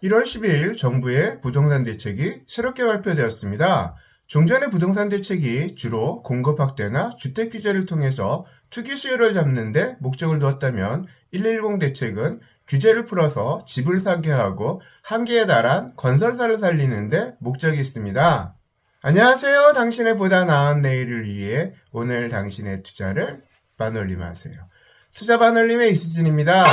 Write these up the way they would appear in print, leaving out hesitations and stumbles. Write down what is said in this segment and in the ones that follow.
1월 12일 정부의 부동산 대책이 새롭게 발표되었습니다. 종전의 부동산 대책이 주로 공급 확대나 주택 규제를 통해서 투기 수요를 잡는 데 목적을 두었다면 110 대책은 규제를 풀어서 집을 사게 하고 한계에 달한 건설사를 살리는 데 목적이 있습니다. 안녕하세요. 당신의 보다 나은 내일을 위해 오늘 당신의 투자를 반올림하세요. 투자 반올림의 이수진입니다.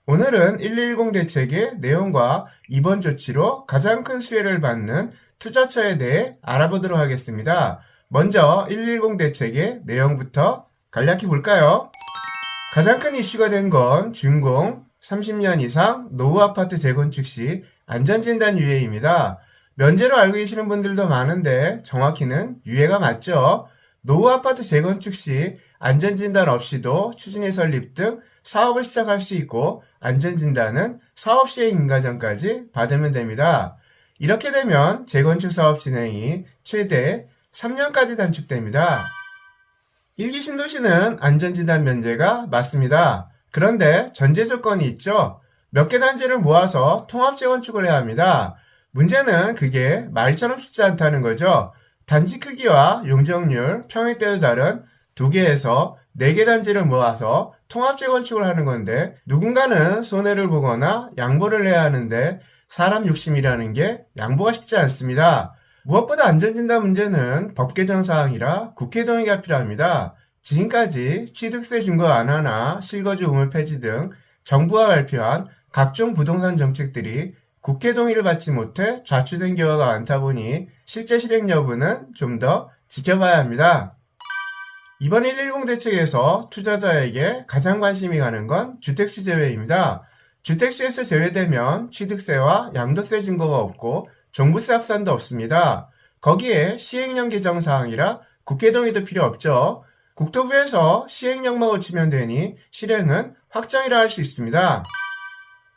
오늘은 110 대책의 내용과 이번 조치로 가장 큰 수혜를 받는 투자처에 대해 알아보도록 하겠습니다. 먼저 110 대책의 내용부터 간략히 볼까요? 가장 큰 이슈가 된 건 준공 30년 이상 노후 아파트 재건축 시 안전진단 유예입니다. 면제로 알고 계시는 분들도 많은데 정확히는 유예가 맞죠? 노후 아파트 재건축 시 안전진단 없이도 추진이 설립 등 사업을 시작할 수 있고 안전진단은 사업 시행 인가 전까지 받으면 됩니다. 이렇게 되면 재건축 사업 진행이 최대 3년까지 단축됩니다. 1기 신도시는 안전진단 면제가 맞습니다. 그런데 전제 조건이 있죠. 몇 개 단지를 모아서 통합 재건축을 해야 합니다. 문제는 그게 말처럼 쉽지 않다는 거죠. 단지 크기와 용적률, 평형대도 다른 2개에서 4개 단지를 모아서 통합 재건축을 하는 건데 누군가는 손해를 보거나 양보를 해야 하는데 사람 욕심이라는 게 양보가 쉽지 않습니다. 무엇보다 안전진단 문제는 법 개정 사항이라 국회 동의가 필요합니다. 지금까지 취득세 준거 완화나 실거주 우물 폐지 등 정부가 발표한 각종 부동산 정책들이 국회 동의를 받지 못해 좌초된 경우가 많다 보니 실제 실행 여부는 좀 더 지켜봐야 합니다. 이번 110 대책에서 투자자에게 가장 관심이 가는 건 주택수 제외입니다. 주택수에서 제외되면 취득세와 양도세 증거가 없고 종부세 합산도 없습니다. 거기에 시행령 개정 사항이라 국회 동의도 필요 없죠. 국토부에서 시행령만 고치면 되니 실행은 확정이라 할 수 있습니다.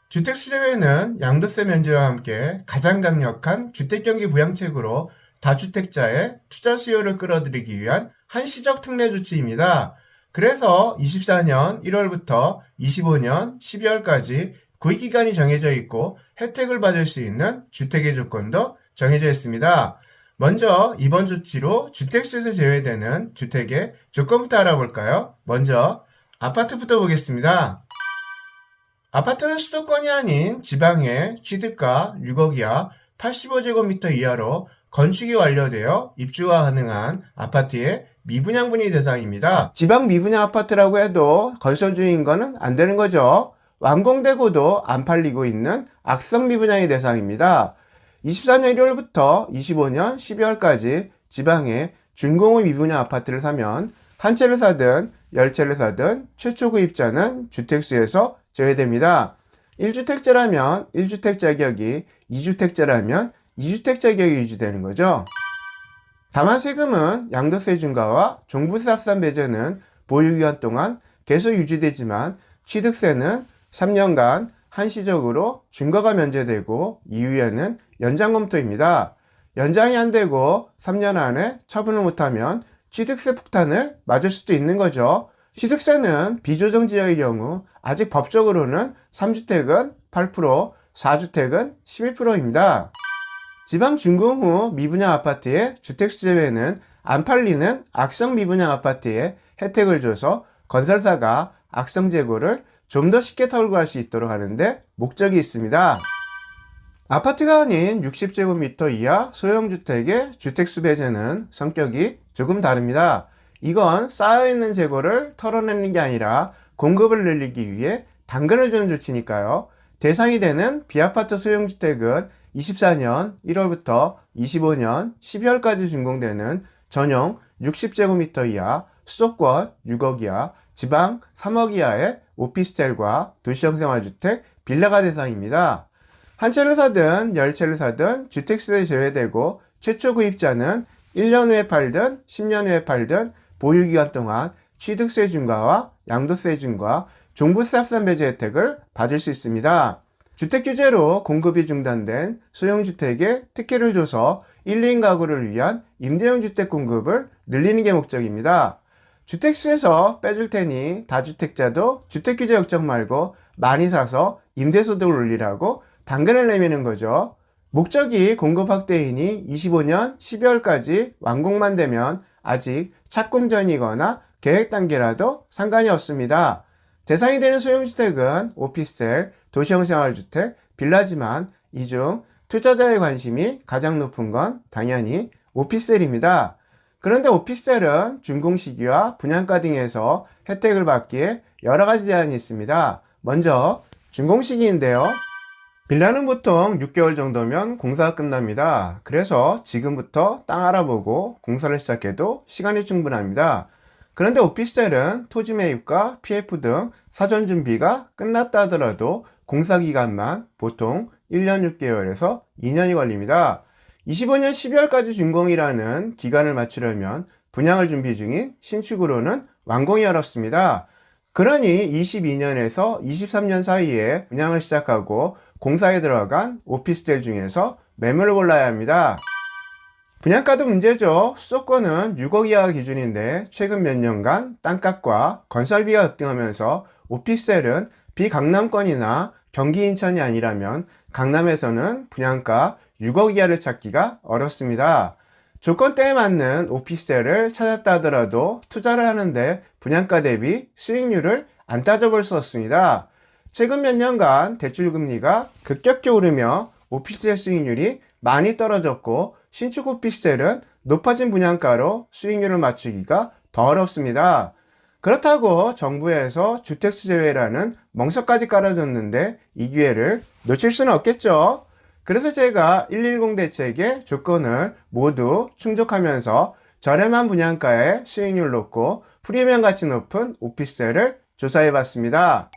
주택수 제외는 양도세 면제와 함께 가장 강력한 주택경기 부양책으로 다주택자의 투자 수요를 끌어들이기 위한 한시적 특례 조치입니다. 그래서 24년 1월부터 25년 12월까지 구입기간이 정해져 있고 혜택을 받을 수 있는 주택의 조건도 정해져 있습니다. 먼저 이번 조치로 주택수에서 제외되는 주택의 조건부터 알아볼까요? 먼저 아파트부터 보겠습니다. 아파트는 수도권이 아닌 지방의 취득가 6억 이하 85제곱미터 이하로 건축이 완료되어 입주가 가능한 아파트의 미분양분이 대상입니다. 지방 미분양 아파트라고 해도 건설 중인 거는 안 되는 거죠. 완공되고도 안 팔리고 있는 악성 미분양이 대상입니다. 24년 1월부터 25년 12월까지 지방의 준공의 미분양 아파트를 사면 한 채를 사든 10채를 사든 최초 구입자는 주택수에서 제외됩니다. 1주택자라면 1주택 자격이, 2주택자라면 2주택 자격이 유지되는 거죠. 다만 세금은 양도세 중과와 종부세 합산 배제는 보유기간 동안 계속 유지되지만 취득세는 3년간 한시적으로 중과가 면제되고 이후에는 연장 검토입니다. 연장이 안 되고 3년 안에 처분을 못하면 취득세 폭탄을 맞을 수도 있는 거죠. 취득세는 비조정 지역의 경우 아직 법적으로는 3주택은 8%, 4주택은 11%입니다. 지방 준공 후 미분양 아파트의 주택수 제외는 안 팔리는 악성 미분양 아파트에 혜택을 줘서 건설사가 악성 재고를 좀 더 쉽게 털고할 수 있도록 하는데 목적이 있습니다. 아파트가 아닌 60제곱미터 이하 소형주택의 주택수 배제는 성격이 조금 다릅니다. 이건 쌓여있는 재고를 털어내는 게 아니라 공급을 늘리기 위해 당근을 주는 조치니까요. 대상이 되는 비아파트 소형주택은 24년 1월부터 25년 12월까지 준공되는 전용 60제곱미터 이하 수도권 6억 이하 지방 3억 이하의 오피스텔과 도시형 생활주택 빌라가 대상입니다. 한 채를 사든 10채를 사든 주택수에 제외되고 최초 구입자는 1년 후에 팔든 10년 후에 팔든 보유기간 동안 취득세 중과와 양도세 중과 종부세 합산 배제 혜택을 받을 수 있습니다. 주택 규제로 공급이 중단된 소형주택에 특혜를 줘서 1, 2인 가구를 위한 임대형 주택 공급을 늘리는 게 목적입니다. 주택수에서 빼줄 테니 다주택자도 주택규제 걱정 말고 많이 사서 임대소득을 올리라고 당근을 내미는 거죠. 목적이 공급 확대이니 25년 12월까지 완공만 되면 아직 착공 전이거나 계획 단계라도 상관이 없습니다. 대상이 되는 소형주택은 오피스텔, 도시형 생활주택, 빌라지만 이 중 투자자의 관심이 가장 높은 건 당연히 오피스텔입니다. 그런데 오피스텔은 준공 시기와 분양가 등에서 혜택을 받기에 여러 가지 제한이 있습니다. 먼저 준공 시기인데요. 빌라는 보통 6개월 정도면 공사가 끝납니다. 그래서 지금부터 땅 알아보고 공사를 시작해도 시간이 충분합니다. 그런데 오피스텔은 토지 매입과 PF 등 사전 준비가 끝났다 하더라도 공사 기간만 보통 1년 6개월에서 2년이 걸립니다. 25년 12월까지 준공이라는 기간을 맞추려면 분양을 준비 중인 신축으로는 완공이 어렵습니다. 그러니 22년에서 23년 사이에 분양을 시작하고 공사에 들어간 오피스텔 중에서 매물을 골라야 합니다. 분양가도 문제죠. 수도권은 6억 이하가 기준인데 최근 몇 년간 땅값과 건설비가 급등하면서 오피스텔은 비강남권이나 경기 인천이 아니라면 강남에서는 분양가 6억 이하를 찾기가 어렵습니다. 조건대에 맞는 오피스텔을 찾았다 하더라도 투자를 하는데 분양가 대비 수익률을 안 따져볼 수 없습니다. 최근 몇 년간 대출금리가 급격히 오르며 오피스텔 수익률이 많이 떨어졌고 신축 오피스텔은 높아진 분양가로 수익률을 맞추기가 더 어렵습니다. 그렇다고 정부에서 주택수제회라는 멍석까지 깔아줬는데 이 기회를 놓칠 수는 없겠죠. 그래서 제가 110 대책의 조건을 모두 충족하면서 저렴한 분양가에 수익률 높고 프리미엄 가치 높은 오피스텔을 조사해봤습니다.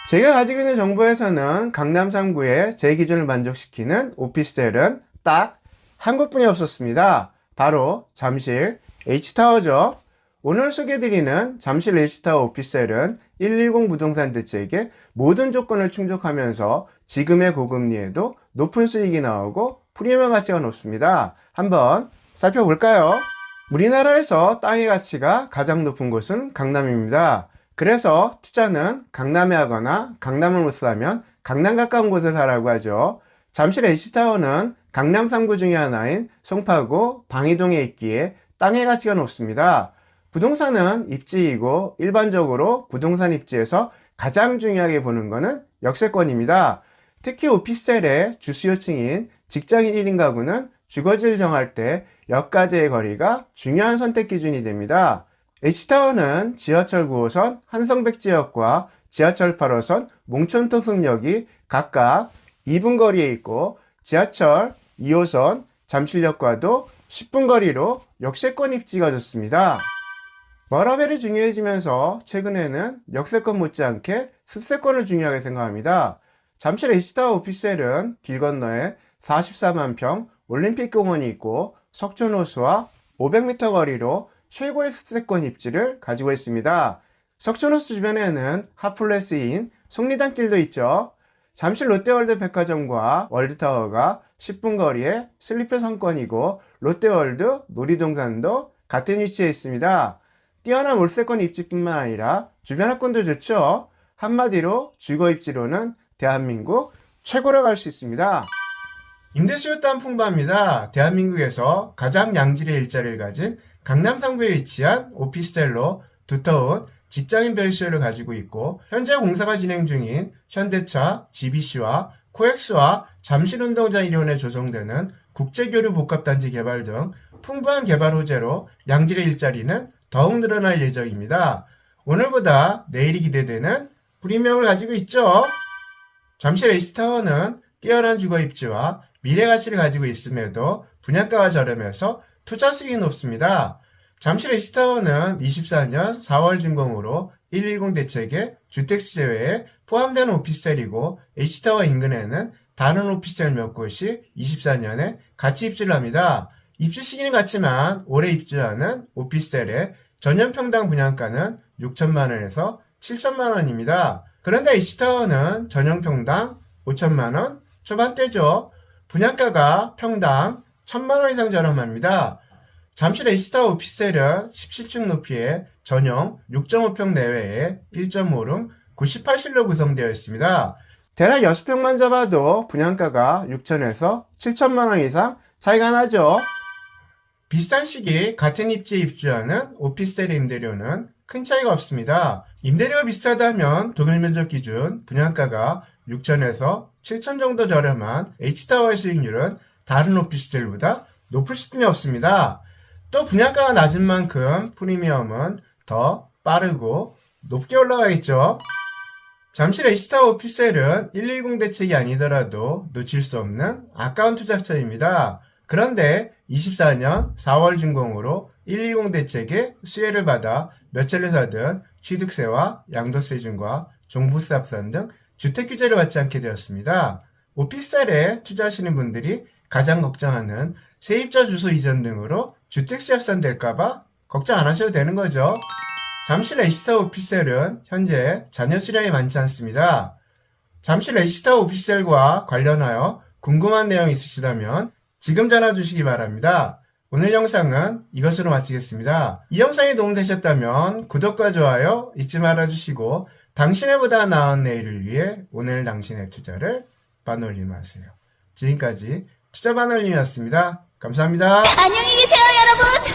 제가 가지고 있는 정보에서는 강남 3구의 제 기준을 만족시키는 오피스텔은 딱 한 곳뿐이 없었습니다. 바로 잠실 H타워죠. 오늘 소개해드리는 잠실 H타워 오피스텔은 110 부동산 대책의 모든 조건을 충족하면서 지금의 고금리에도 높은 수익이 나오고 프리미엄 가치가 높습니다. 한번 살펴볼까요? 우리나라에서 땅의 가치가 가장 높은 곳은 강남입니다. 그래서 투자는 강남에 하거나 강남을 못 사면 강남 가까운 곳에 사라고 하죠. 잠실 H타워는 강남 3구 중에 하나인 송파구 방이동에 있기에 땅의 가치가 높습니다. 부동산은 입지이고 일반적으로 부동산 입지에서 가장 중요하게 보는 것은 역세권입니다. 특히 오피스텔의 주수요층인 직장인 1인 가구는 주거지를 정할 때 역가제의 거리가 중요한 선택 기준이 됩니다. H타워는 지하철 9호선 한성백지역과 지하철 8호선 몽촌토승역이 각각 2분 거리에 있고 지하철 2호선 잠실역과도 10분 거리로 역세권 입지가 좋습니다. 워라밸이 중요해지면서 최근에는 역세권 못지않게 습세권을 중요하게 생각합니다. 잠실 H타워 오피스텔은 길 건너에 44만 평 올림픽공원이 있고 석촌호수와 500m 거리로 최고의 습세권 입지를 가지고 있습니다. 석촌호수 주변에는 핫플레스인 속리단길도 있죠. 잠실 롯데월드 백화점과 월드타워가 10분 거리에 슬리퍼 상권이고 롯데월드 놀이동산도 같은 위치에 있습니다. 뛰어난 월세권 입지뿐만 아니라 주변 학군도 좋죠. 한마디로 주거 입지로는 대한민국 최고라고 할 수 있습니다. 임대수요 또한 풍부합니다. 대한민국에서 가장 양질의 일자리를 가진 강남 3구에 위치한 오피스텔로 두터운 직장인 별수요를 가지고 있고 현재 공사가 진행 중인 현대차, GBC와 코엑스와 잠실운동장 일원에 조성되는 국제교류 복합단지 개발 등 풍부한 개발 호재로 양질의 일자리는 더욱 늘어날 예정입니다. 오늘보다 내일이 기대되는 프리미엄을 가지고 있죠. 잠실 H타워는 뛰어난 주거 입지와 미래 가치를 가지고 있음에도 분양가가 저렴해서 투자 수익이 높습니다. 잠실 H타워는 24년 4월 준공으로 110 대책의 주택수제회에 포함되는 오피스텔이고 H타워 인근에는 다른 오피스텔 몇 곳이 24년에 같이 입주를 합니다. 입주 시기는 같지만 올해 입주하는 오피스텔의 전년평당 분양가는 6천만 원에서 7천만 원입니다. 그런데 H타워는 전년평당 5천만 원 초반대죠. 분양가가 평당 1,000만 원 이상 저렴합니다. 잠실 H타워 오피스텔은 17층 높이의 전용 6.5평 내외에 1.5룸 98실로 구성되어 있습니다. 대략 6평만 잡아도 분양가가 6천에서 7천만 원 이상 차이가 나죠. 비슷한 시기 같은 입지에 입주하는 오피스텔의 임대료는 큰 차이가 없습니다. 임대료가 비슷하다면 동일 면적 기준 분양가가 6천에서 7천 정도 저렴한 H타워의 수익률은 다른 오피스텔보다 높을 수밖에 없습니다. 또 분양가가 낮은 만큼 프리미엄은 더 빠르고 높게 올라가겠죠. 잠실 H타워 오피스텔은 110 대책이 아니더라도 놓칠 수 없는 아까운 투자처입니다. 그런데 24년 4월 준공으로 120 대책의 수혜를 받아 몇 채를 사든 취득세와 양도세 중과 종부세 합산 등 주택 규제를 받지 않게 되었습니다. 오피스텔에 투자하시는 분들이 가장 걱정하는 세입자 주소 이전 등으로 주택세 합산될까봐 걱정 안 하셔도 되는 거죠. 잠실 H타워 오피스텔은 현재 잔여 수량이 많지 않습니다. 잠실 H타워 오피스텔과 관련하여 궁금한 내용 있으시다면 지금 전화 주시기 바랍니다. 오늘 영상은 이것으로 마치겠습니다. 이 영상이 도움되셨다면 구독과 좋아요 잊지 말아주시고 당신의 보다 나은 내일을 위해 오늘 당신의 투자를 반올림하세요. 지금까지 투자반올림이었습니다. 감사합니다. 안녕히 계세요, 여러분!